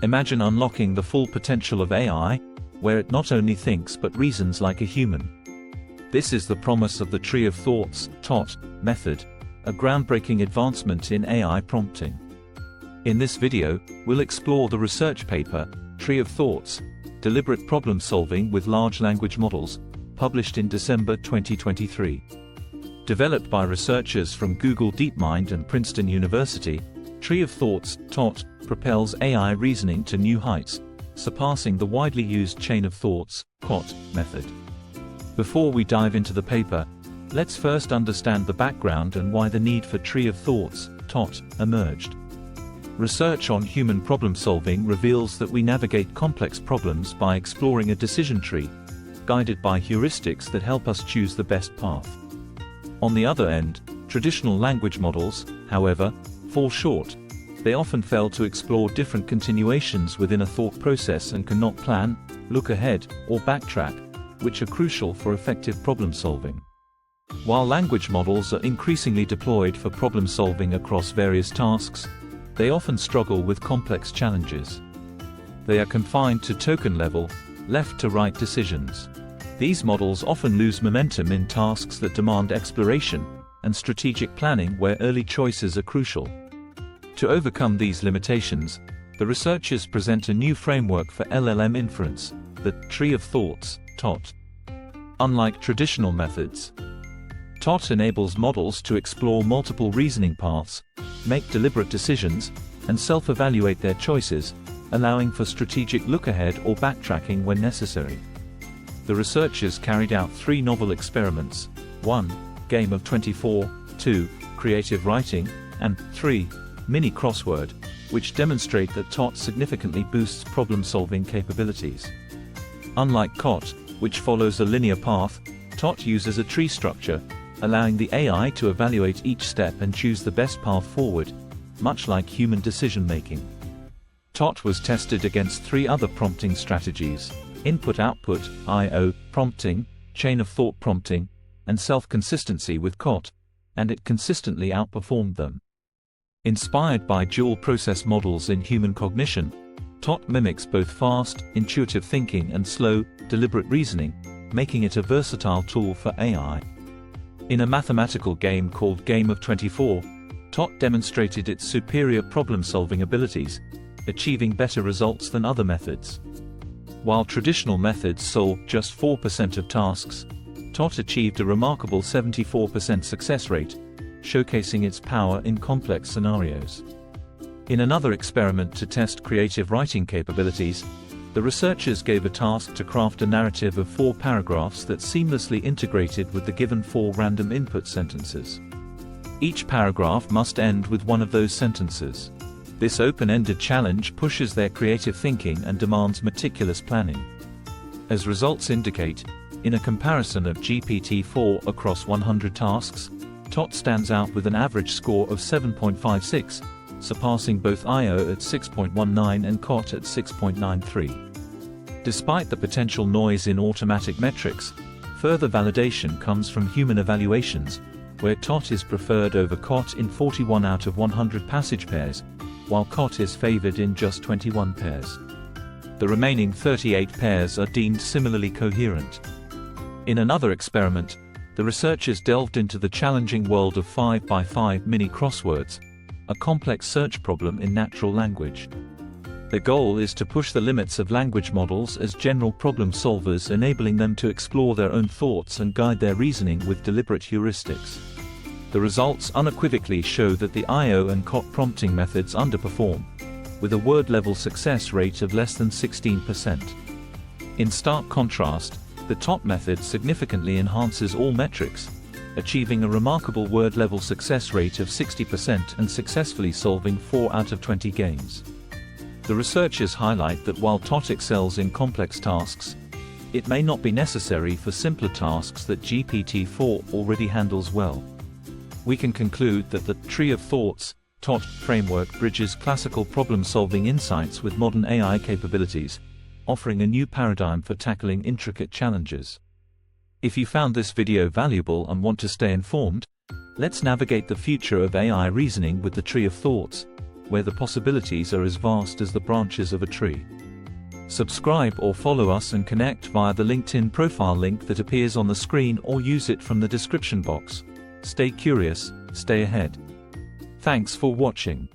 Imagine unlocking the full potential of AI, where it not only thinks but reasons like a human. This is the promise of the Tree of Thoughts (ToT) method, a groundbreaking advancement in AI prompting. In this video, we'll explore the research paper, Tree of Thoughts, Deliberate Problem Solving with Large Language Models, published in December 2023. Developed by researchers from Google DeepMind and Princeton University, Tree of Thoughts (ToT) propels AI reasoning to new heights, surpassing the widely used Chain of Thoughts (CoT) method. Before we dive into the paper, let's first understand the background and why the need for Tree of Thoughts (ToT) emerged. Research on human problem solving reveals that we navigate complex problems by exploring a decision tree, guided by heuristics that help us choose the best path. On the other end, traditional language models, however, fall short. They often fail to explore different continuations within a thought process and cannot plan, look ahead, or backtrack, which are crucial for effective problem solving. While language models are increasingly deployed for problem solving across various tasks, they often struggle with complex challenges. They are confined to token-level, left-to-right decisions. These models often lose momentum in tasks that demand exploration and strategic planning where early choices are crucial. To overcome these limitations, the researchers present a new framework for LLM inference, the Tree of Thoughts (ToT). Unlike traditional methods, ToT enables models to explore multiple reasoning paths, make deliberate decisions, and self-evaluate their choices, allowing for strategic look-ahead or backtracking when necessary. The researchers carried out 3 novel experiments: 1. Game of 24, 2. Creative writing, and 3. Mini crossword, which demonstrate that ToT significantly boosts problem-solving capabilities. Unlike CoT, which follows a linear path, ToT uses a tree structure, allowing the AI to evaluate each step and choose the best path forward, much like human decision-making. ToT was tested against 3 other prompting strategies: input-output (I/O) prompting, chain-of-thought prompting, and self-consistency with CoT, and it consistently outperformed them. Inspired by dual-process models in human cognition, ToT mimics both fast, intuitive thinking and slow, deliberate reasoning, making it a versatile tool for AI. In a mathematical game called Game of 24, ToT demonstrated its superior problem-solving abilities, achieving better results than other methods. While traditional methods solved just 4% of tasks, ToT achieved a remarkable 74% success rate, showcasing its power in complex scenarios. In another experiment to test creative writing capabilities, the researchers gave a task to craft a narrative of 4 paragraphs that seamlessly integrated with the given 4 random input sentences. Each paragraph must end with one of those sentences. This open-ended challenge pushes their creative thinking and demands meticulous planning. As results indicate, in a comparison of GPT-4 across 100 tasks, ToT stands out with an average score of 7.56, surpassing both I/O at 6.19 and CoT at 6.93. Despite the potential noise in automatic metrics, further validation comes from human evaluations, where ToT is preferred over CoT in 41 out of 100 passage pairs, while CoT is favored in just 21 pairs. The remaining 38 pairs are deemed similarly coherent. In another experiment, the researchers delved into the challenging world of 5x5 mini crosswords, a complex search problem in natural language. The goal is to push the limits of language models as general problem solvers, enabling them to explore their own thoughts and guide their reasoning with deliberate heuristics. The results unequivocally show that the I/O and CoT prompting methods underperform, with a word-level success rate of less than 16%. In stark contrast, the ToT method significantly enhances all metrics, achieving a remarkable word-level success rate of 60% and successfully solving 4 out of 20 games. The researchers highlight that while ToT excels in complex tasks, it may not be necessary for simpler tasks that GPT-4 already handles well. We can conclude that the Tree of Thoughts (ToT) framework bridges classical problem-solving insights with modern AI capabilities, offering a new paradigm for tackling intricate challenges. If you found this video valuable and want to stay informed, let's navigate the future of AI reasoning with the Tree of Thoughts where the possibilities are as vast as the branches of a tree. Subscribe or follow us and connect via the LinkedIn profile link that appears on the screen, or use it from the description box. Stay curious, stay ahead. Thanks for watching.